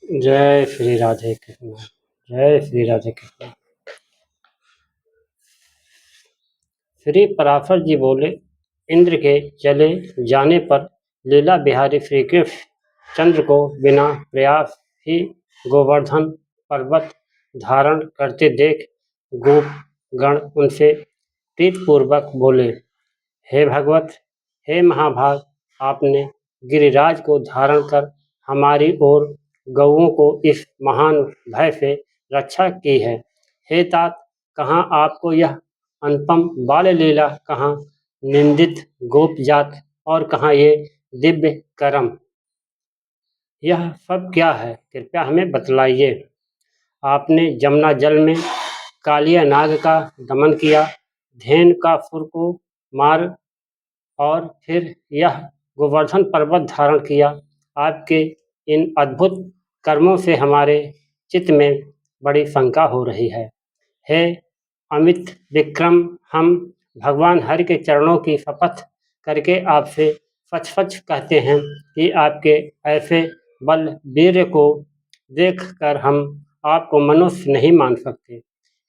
जय श्री राधे कृष्ण। जय श्री राधे कृष्ण। श्री पराशर जी बोले, इंद्र के चले जाने पर लीला बिहारी श्री कृष्ण चंद्र को बिना प्रयास ही गोवर्धन पर्वत धारण करते देख गोप गण उनसे प्रीतपूर्वक बोले, हे भगवत, हे महाभाग, आपने गिरिराज को धारण कर हमारी और गौओं को इस महान भय से रक्षा की है। हे तात, कहाँ आपको यह अनुपम बाल लीला, कहाँ निंदित गोप जात और कहाँ ये दिव्य करम, यह सब क्या है, कृपया हमें बतलाइए। आपने जमुना जल में कालिया नाग का दमन किया, धेनु का सुर को मार और फिर यह गोवर्धन पर्वत धारण किया। आपके इन अद्भुत कर्मों से हमारे चित्त में बड़ी शंका हो रही है। हे अमित विक्रम, हम भगवान हरि के चरणों की शपथ करके आपसे सच सच कहते हैं कि आपके ऐसे बल वीर्य को देखकर हम आपको मनुष्य नहीं मान सकते।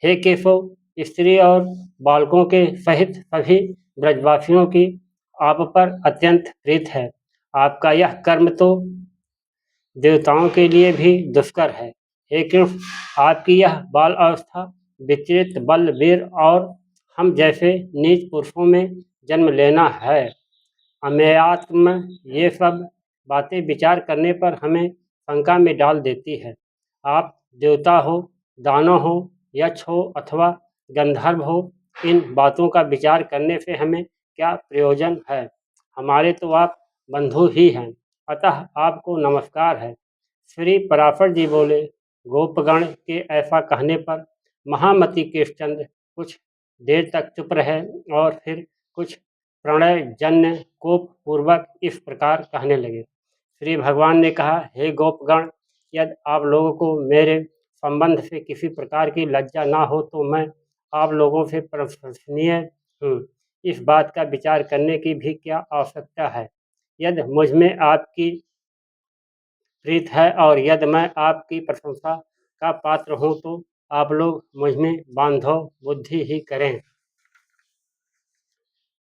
हे केशव, स्त्री और बालकों के सहित सभी ब्रजवासियों की आप पर अत्यंत प्रीत है। आपका यह कर्म तो देवताओं के लिए भी दुष्कर है। हे कृष्ण, आपकी यह बाल अवस्था विचित्र बल वीर और हम जैसे नीच पुरुषों में जन्म लेना है। अमेयात्म ये सब बातें विचार करने पर हमें शंका में डाल देती है। आप देवता हो, दानव हो, यक्ष हो अथवा गंधर्व हो, इन बातों का विचार करने से हमें क्या प्रयोजन है। हमारे तो आप बंधु ही हैं, अतः आपको नमस्कार है। श्री पराशर जी बोले, गोपगण के ऐसा कहने पर महामति केशचंद्र कुछ देर तक चुप रहे और फिर कुछ प्रणय जन्य कोप पूर्वक इस प्रकार कहने लगे। श्री भगवान ने कहा, हे गोपगण, यदि आप लोगों को मेरे संबंध से किसी प्रकार की लज्जा ना हो तो मैं आप लोगों से प्रशंसनीय हूँ। इस बात का विचार करने की भी क्या आवश्यकता है। यदि मुझ में आपकी प्रीत है और यदि मैं आपकी प्रशंसा का पात्र हूँ तो आप लोग मुझ में बांधव बुद्धि ही करें।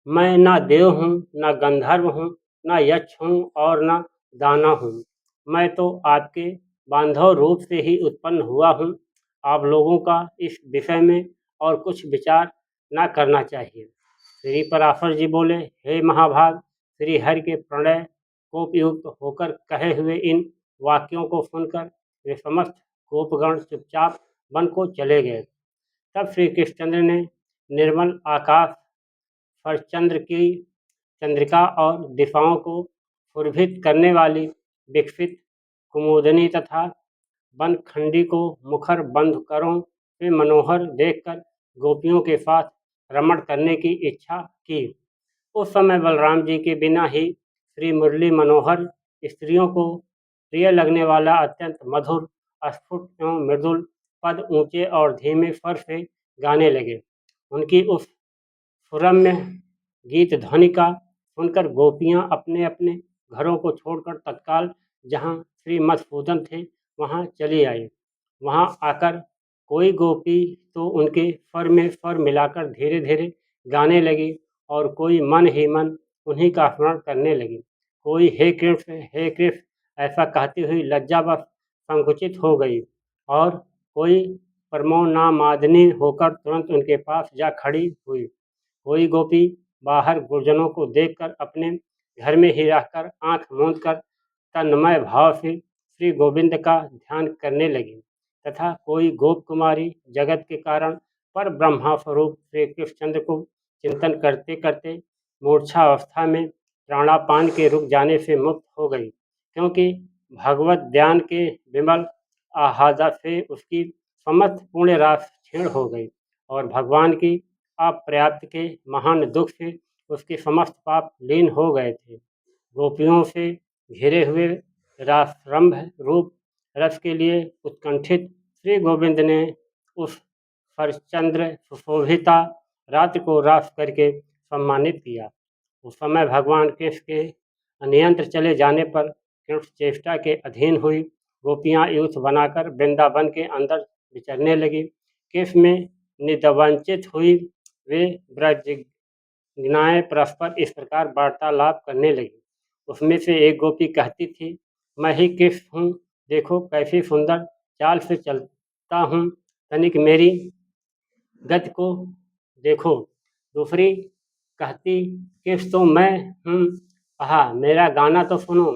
मैं ना देव हूँ, ना गंधर्व हूँ, ना यक्ष हूँ और ना दानव हूँ। मैं तो आपके बांधव रूप से ही उत्पन्न हुआ हूँ। आप लोगों का इस विषय में और कुछ विचार ना करना चाहिए। श्री पराशर जी बोले, हे महाभाग, श्री हरि के प्रणय कोपयुक्त होकर कहे हुए इन वाक्यों को सुनकर वे समस्त गोपगण चुपचाप वन को चले गए। तब श्री कृष्णचंद्र ने निर्मल आकाश पर चंद्रिका और दिशाओं को सुरभित करने वाली विकसित कुमुदनी तथा बनखंडी को मुखर बंद करों से मनोहर देखकर गोपियों के साथ रमण करने की इच्छा की। उस समय बलराम जी के बिना ही श्री मुरली मनोहर स्त्रियों को प्रिय लगने वाला अत्यंत मधुर, स्फुट एवं मृदुल पद ऊंचे और धीमे स्वर से गाने लगे। उनकी उस सुरम्य गीत ध्वनि का सुनकर गोपियां अपने अपने घरों को छोड़कर तत्काल जहाँ श्री मधुसूदन थे वहाँ चली आई। वहाँ आकर कोई गोपी तो उनके स्वर में स्वर मिलाकर धीरे धीरे गाने लगी और कोई मन ही मन उन्हीं का स्मरण करने लगी। कोई हे कृष्ण ऐसा कहती हुई लज्जावश संकुचित हो गई और कोई परमोन्मादिनी होकर तुरंत उनके पास जा खड़ी हुई। कोई गोपी बाहर गुरजनों को देखकर अपने घर में ही रहकर आंख मूंद कर तन्मय भाव से श्री गोविंद का ध्यान करने लगी तथा कोई गोप कुमारी जगत के कारण पर ब्रह्मा स्वरूप श्री कृष्णचंद्र को चिंतन करते करते मूर्छावस्था में प्राणापान के रुक जाने से मुक्त हो गई, क्योंकि भगवत ध्यान के विमल आह्लाद से उसकी समस्त पुण्य राशि क्षीण हो गई और भगवान की अप्राप्ति के महान दुख से उसके समस्त पाप लीन हो गए थे। गोपियों से घिरे हुए रासरंभ रूप रस के लिए उत्कंठित श्री गोविंद ने उस हरचंद्र सुशोभिता रात्रि को रास करके सम्मानित किया। उस समय भगवान कृष्ण के अनियंत्र चले जाने पर कृष्ण चेष्टा के अधीन हुई गोपियां यूथ बनाकर वृंदावन के अंदर विचरने लगी। कृष्ण में निदवंचित हुई वे ब्रजज्ञाएं परस्पर इस प्रकार वार्तालाप करने लगी। उसमें से एक गोपी कहती थी, मैं ही कृष्ण हूँ, देखो कैसी सुंदर चाल से चलता हूँ, तनिक मेरी गति को देखो। दूसरी कहती, कृष्ण तो मैं हूँ, आहा मेरा गाना तो सुनो।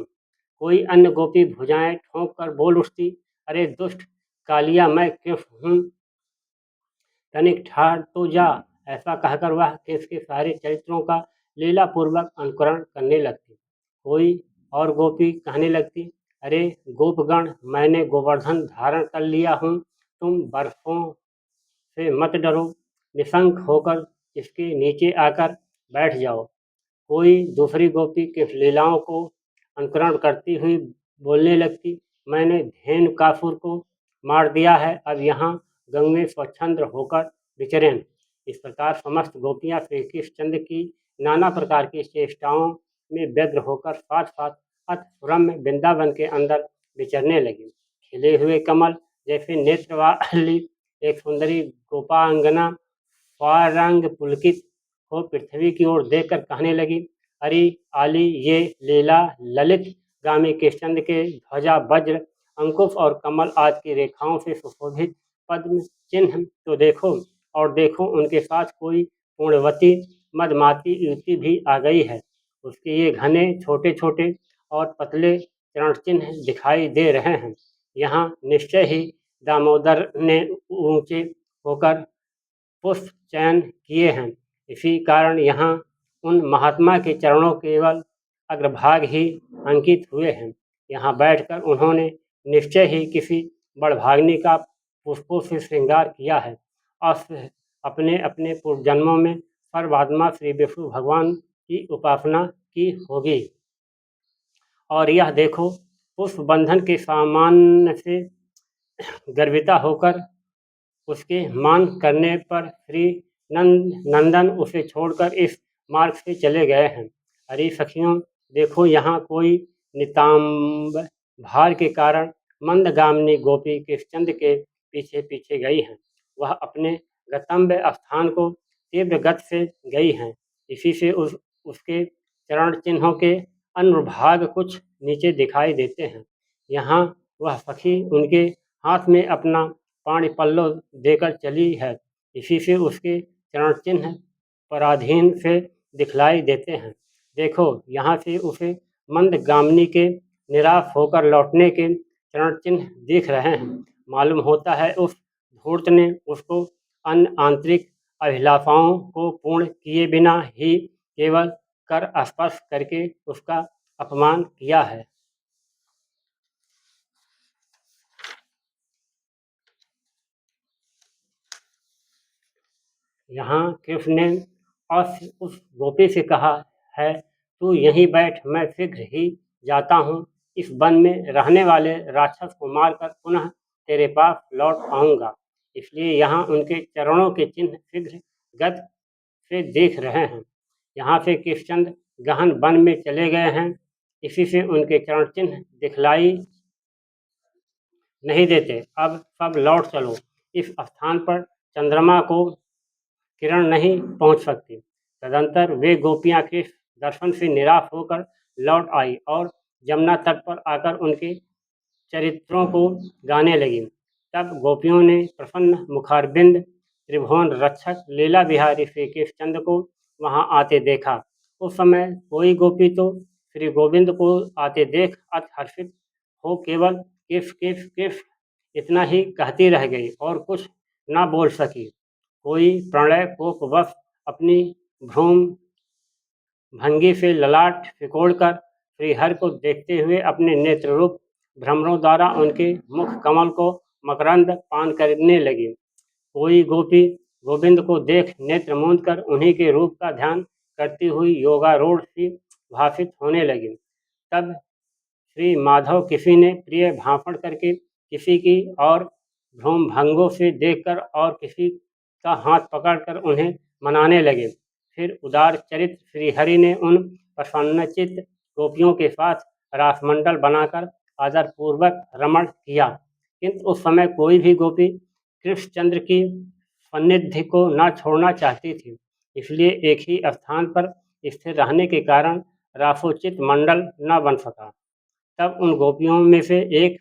कोई अन्य गोपी भुजाएं ठोंक कर बोल उठती, अरे दुष्ट कालिया, मैं कृष्ण हूँ, तनिक ठाड़ तो जा। ऐसा कहकर वह कृष्ण के सारे चरित्रों का लीला पूर्वक अनुकरण करने लगती। कोई और गोपी कहने लगती, अरे गोपगण, मैंने गोवर्धन धारण कर लिया हूँ, तुम बर्फों से मत डरो, निशंक होकर इसके नीचे आकर बैठ जाओ। कोई दूसरी गोपी के लीलाओं को अनुकरण करती हुई बोलने लगती, मैंने धेनुकासुर को मार दिया है, अब यहाँ गंगे स्वच्छंद होकर विचरें। इस प्रकार समस्त गोपियाँ श्री कृष्णचंद्र की नाना प्रकार की चेष्टाओं में व्यग्र होकर साथ साथ अतरम्य वृंदावन के अंदर विचरने लगी। खिले हुए कमल जैसे नेत्र वाली एक सुंदरी गोपांगना स्वारंग पुलकित हो पृथ्वी की ओर देखकर कहने लगी, अरे आली, ये लीला ललित गामी कृष्णचंद्र के ध्वजा वज्र अंकुश और कमल आदि की रेखाओं से सुशोभित पद्म चिन्ह तो देखो, और देखो उनके साथ कोई पूर्णवती मदमाती युवती भी आ गई है। उसके ये घने छोटे छोटे और पतले चरण चिन्ह दिखाई दे रहे हैं। यहाँ निश्चय ही दामोदर ने ऊंचे होकर पुष्प चयन किए हैं। इसी कारण यहाँ उन महात्मा के चरणों केवल अग्रभाग ही अंकित हुए हैं। यहाँ बैठकर उन्होंने निश्चय ही किसी बड़भाग्नि का पुष्पों से श्रृंगार किया है और अपने अपने पूर्व जन्मों में सर्वात्मा श्री विष्णु भगवान की उपासना की होगी। और यह देखो, पुष्प बंधन के सामान्य से गर्विता होकर उसके मान करने पर श्री नंदन उसे छोड़कर इस मार्ग से चले गए हैं। अरे सखियों, देखो यहाँ कोई नितांब भार के कारण मंदगामिनी गोपी कृष्णचंद्र के पीछे पीछे गई हैं। वह अपने गंतव्य स्थान को तीव्र गति से गई हैं। इसी से उसके चरण चिन्हों के अनुभाग कुछ नीचे दिखाई देते हैं। यहाँ वह सखी उनके हाथ में अपना पाणी पल्लव देकर चली है। इसी से उसके चरण चिन्ह पराधीन से दिखलाई देते हैं। देखो, यहाँ से उसे मंदगामिनी के निराश होकर लौटने के चरण चिन्ह दिख रहे हैं। मालूम होता है उस धूर्त ने उसको अन्य आंतरिक अभिलाषाओं को पूर्ण किए बिना ही केवल कर स्पर्श करके उसका अपमान किया है। यहाँ कृष्ण ने उस गोपी से कहा है, तू यहीं बैठ, मैं शीघ्र ही जाता हूँ। इस वन में रहने वाले राक्षस को मारकर पुनः तेरे पास लौट आऊँगा। इसलिए यहाँ उनके चरणों के चिन्ह शीघ्र गति से देख रहे हैं। यहाँ से कृष्णचंद्र गहन वन में चले गए हैं। इसी से उनके चरण चिन्ह दिखलाई नहीं देते। अब सब लौट चलो। इस स्थान पर चंद्रमा को किरण नहीं पहुंच सकती। तदंतर वे गोपियां कृष्ण दर्शन से निराश होकर लौट आई और यमुना तट पर आकर उनके चरित्रों को गाने लगी। तब गोपियों ने प्रसन्न मुखारबिंद त्रिभुवन रक्षक लीला बिहारी श्री कृष्णचंद्र को वहां आते देखा। उस समय कोई गोपी तो श्री गोविंद को आते देख अति हर्षित हो केवल कृष्ण कृष्ण कृष्ण इतना ही कहती रह गई और कुछ न बोल सकी। कोई प्रणय कोपवश अपनी भ्रूम भंगी से ललाट सिकोड़कर श्रीहरि को देखते हुए अपने नेत्र रूप भ्रमरों द्वारा उनके मुख कमल को मकरंद पान करने लगी। कोई गोपी गोविंद को देख नेत्र मूंद कर उन्हीं के रूप का ध्यान करती हुई योगारूढ़ सी भाषित होने लगी। तब श्री माधव किसी ने प्रिय भाषण करके किसी की और भ्रूम भंगों से देखकर और किसी का हाथ पकड़कर उन्हें मनाने लगे। फिर उदार चरित्र श्रीहरि ने उन प्रसन्नचित्त गोपियों के साथ रासमंडल बनाकर आदरपूर्वक रमण किया, किंतु उस समय कोई भी गोपी कृष्णचंद्र की सान्निध्य को न छोड़ना चाहती थी। इसलिए एक ही स्थान पर स्थिर रहने के कारण रासोचित मंडल न बन सका। तब उन गोपियों में से एक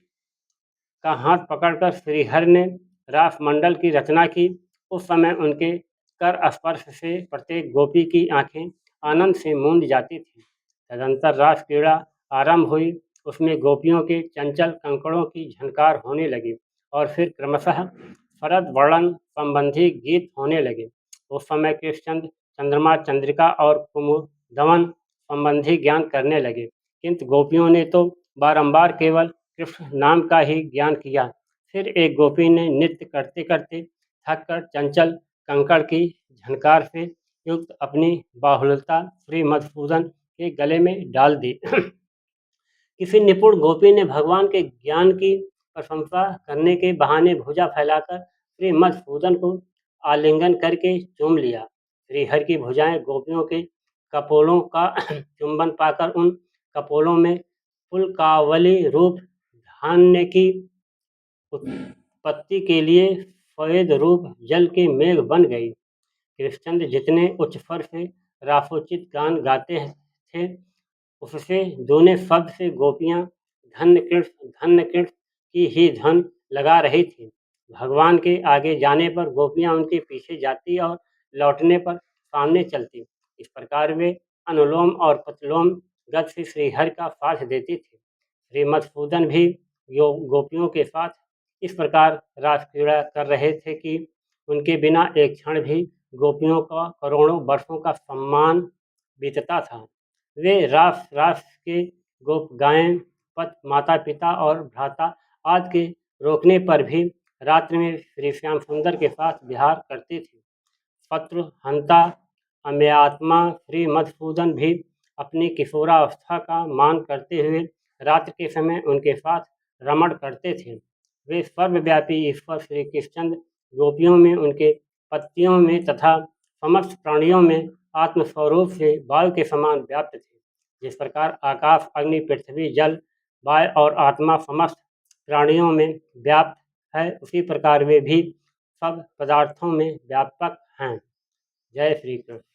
का हाथ पकड़कर श्रीहरि ने रास मंडल की रचना की। उस समय उनके कर स्पर्श से प्रत्येक गोपी की आंखें आनंद से मूंद जाती थीं। तदंतर रास क्रीड़ा आरंभ हुई। उसमें गोपियों के चंचल कंकड़ों की झनकार होने लगी और फिर क्रमशः शरद वर्णन संबंधी गीत होने लगे। उस समय कृष्णचंद्र चंद्रमा, चंद्रिका और कुमुदवन संबंधी ज्ञान करने लगे, किंतु गोपियों ने तो बारंबार केवल कृष्ण नाम का ही ज्ञान किया। फिर एक गोपी ने नृत्य करते करते थककर चंचल कंकड़ की झनकार से युक्त अपनी बाहुलता श्री मधुसूदन के गले में डाल दी। किसी निपुण गोपी ने भगवान के ज्ञान की प्रशंसा करने के बहाने भुजा फैलाकर श्री मधुसूदन को आलिंगन करके चूम लिया। श्रीहरि की भुजाएं गोपियों के कपोलों का चुंबन पाकर उन कपोलों में पुलकावली रूप धान्य की उत्पत्ति के लिए स्वेद रूप जल के मेघ बन गई। कृष्णचंद्र जितने उच्च स्वर से रासोचित गान गाते थे, उससे दूने शब्द से गोपियां धन्य कृष्ण की ही धन लगा रही थी। भगवान के आगे जाने पर गोपियां उनके पीछे जाती और लौटने पर सामने चलती। इस प्रकार वे अनुलोम और प्रतिलोम गति से श्रीहरि का साथ देती थी। श्री मधुसूदन भी गोपियों के साथ इस प्रकार रास क्रीड़ा कर रहे थे कि उनके बिना एक क्षण भी गोपियों का करोड़ों वर्षों का सम्मान बीतता था। वे रास रास के गोप गायें, पत माता पिता और भ्राता आदि के रोकने पर भी रात्रि में श्री श्याम सुंदर के साथ विहार करती थी। शत्रु हंता अम्यात्मा श्री मधुसूदन भी अपनी किशोरावस्था का मान करते हुए रात्रि के समय उनके साथ रमण करते थे। वे सर्वव्यापी ईश्वर श्री कृष्णचंद्र गोपियों में, उनके पत्तियों में तथा समस्त प्राणियों में आत्मस्वरूप से वायु के समान व्याप्त थे। जिस प्रकार आकाश, अग्नि, पृथ्वी, जल, वायु और आत्मा समस्त प्राणियों में व्याप्त है, उसी प्रकार वे भी सब पदार्थों में व्यापक हैं। जय श्री कृष्ण।